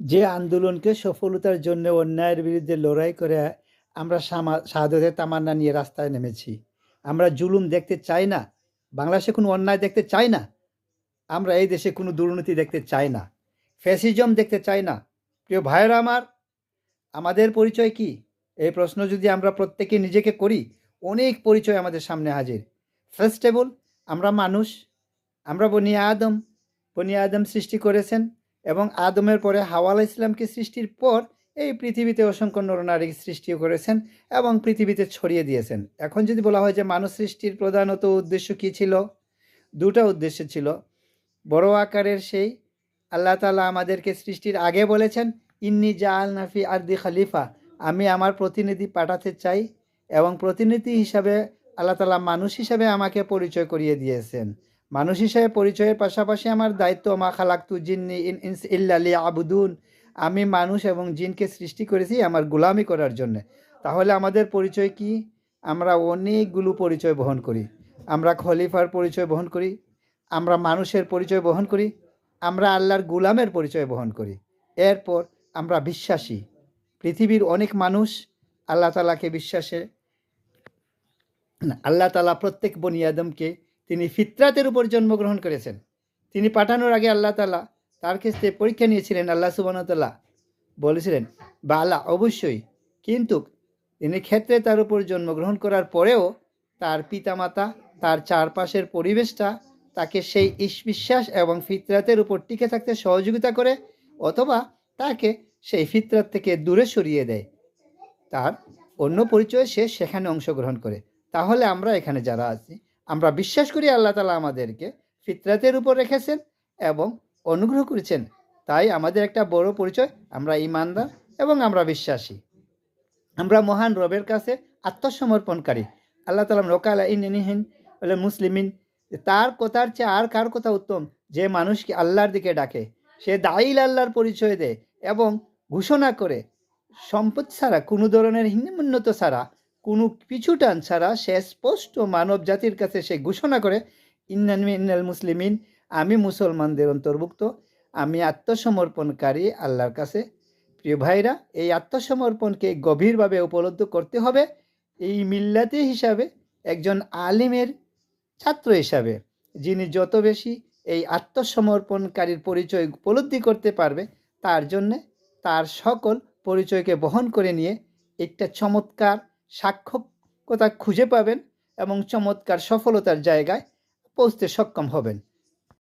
যে আন্দোলনকে সফলতার জন্য অন্যায়ের বিরুদ্ধে লড়াই করে আমরা শাহাদতের তামান্না নিয়ে রাস্তায় নেমেছি। আমরা জুলুম দেখতে চাই না, বাংলাদেশে কোনো অন্যায় দেখতে চাই না, আমরা এই দেশে কোনো দুর্নীতি দেখতে চাই না, ফ্যাসিজম দেখতে চাই না। প্রিয় ভাইয়েরা আমার, আমাদের পরিচয় কি? এই প্রশ্ন যদি আমরা প্রত্যেকে নিজেকে করি, অনেক পরিচয় আমাদের সামনে হাজির। ফার্স্ট অফ অল, আমরা মানুষ। আমরা বনি আদম সৃষ্টি করেছেন এবং আদমের পরে হাওয়া আলাইহিস সালামকে সৃষ্টির পর এই পৃথিবীতে অসংখ্য নরনারী সৃষ্টিও করেছেন এবং পৃথিবীতে ছড়িয়ে দিয়েছেন। এখন যদি বলা হয় যে মানুষ সৃষ্টির প্রধানত উদ্দেশ্য কী ছিল, দুটা উদ্দেশ্য ছিল। বড় আকারের সেই আল্লাহ তাআলা আমাদেরকে সৃষ্টির আগে বলেছেন, ইন্নি জাআলনা ফি আরদি খলিফা, আমি আমার প্রতিনিধি পাঠাতে চাই, এবং প্রতিনিধি হিসাবে আল্লাহ তাআলা মানুষ হিসাবে আমাকে পরিচয় করিয়ে দিয়েছেন। মানুষ হিসাবে পরিচয়ের পাশাপাশি আমার দায়িত্ব, মা খালাকতু জিন্নি ইনস ইল্লা লিয়াবুদুন, আমি মানুষ এবং জিনকে সৃষ্টি করেছি আমার গোলামি করার জন্য। তাহলে আমাদের পরিচয় কি? আমরা অনেকগুলো পরিচয় বহন করি। আমরা খলিফার পরিচয় বহন করি, আমরা মানুষের পরিচয় বহন করি, আমরা আল্লাহর গোলামের পরিচয় বহন করি। এরপর আমরা বিশ্বাসী। পৃথিবীর অনেক মানুষ আল্লাহ তাআলাকে বিশ্বাসে আল্লাহ তাআলা প্রত্যেক বনি আদমকে তিনি ফিতরাতের উপর জন্মগ্রহণ করেছেন। তিনি পাঠানোর আগে আল্লাহ তাআলা তার ক্ষেত্রে পরীক্ষা নিয়েছিলেন। আল্লাহ সুবহানাহু ওয়া তাআলা বলেছিলেন বালা, অবশ্যই, কিন্তু তিনি ক্ষেত্রে তার উপর জন্মগ্রহণ করার পরেও তার পিতামাতা, তার চারপাশের পরিবেশটা তাকে সেই বিশ্বাস এবং ফিতরাতের উপর টিকে থাকতে সহযোগিতা করে, অথবা তাকে সেই ফিতরাত থেকে দূরে সরিয়ে দেয়। তার অন্য পরিচয় সে সেখানে অংশগ্রহণ করে। তাহলে আমরা এখানে যারা আছি, আমরা বিশ্বাস করি আল্লাহ তাআলা আমাদেরকে ফিতরাতের উপর রেখেছেন এবং অনুগ্রহ করেছেন। তাই আমাদের একটা বড় পরিচয়, আমরা ঈমানদার এবং আমরা বিশ্বাসী। আমরা মহান রবের কাছে আত্মসমর্পণকারী। আল্লাহ তাআলা রকালা ইন্নিহিন বলে মুসলিমিন, তার কথার চেয়ে আর কার কথা উত্তম? যে মানুষকে আল্লাহর দিকে ডাকে, সে দাইল আল্লাহর পরিচয় দেয় এবং ঘোষণা করে সম্পদ ছাড়া, কোনো ধরনের হীনমন্যতা ছাড়া, কোনো পিছুটান ছাড়া সে স্পষ্ট মানব জাতির কাছে সে ঘোষণা করে, ইন্নাল মুসলিমিন, আমি মুসলমানদের অন্তর্ভুক্ত, আমি আত্মসমর্পণকারী আল্লাহর কাছে। প্রিয় ভাইরা, এই আত্মসমর্পণকে গভীরভাবে উপলব্ধি করতে হবে। এই মিল্লাতি হিসাবে একজন আলিমের ছাত্র হিসাবে যিনি যত বেশি এই আত্মসমর্পণকারীর পরিচয় উপলব্ধি করতে পারবে, তার জন্যে তার সকল পরিচয়কে বহন করে নিয়ে একটা চমৎকার সার্থকতা খুঁজে পাবেন এবং চমৎকার সফলতার জায়গায় পৌঁছতে সক্ষম হবেন।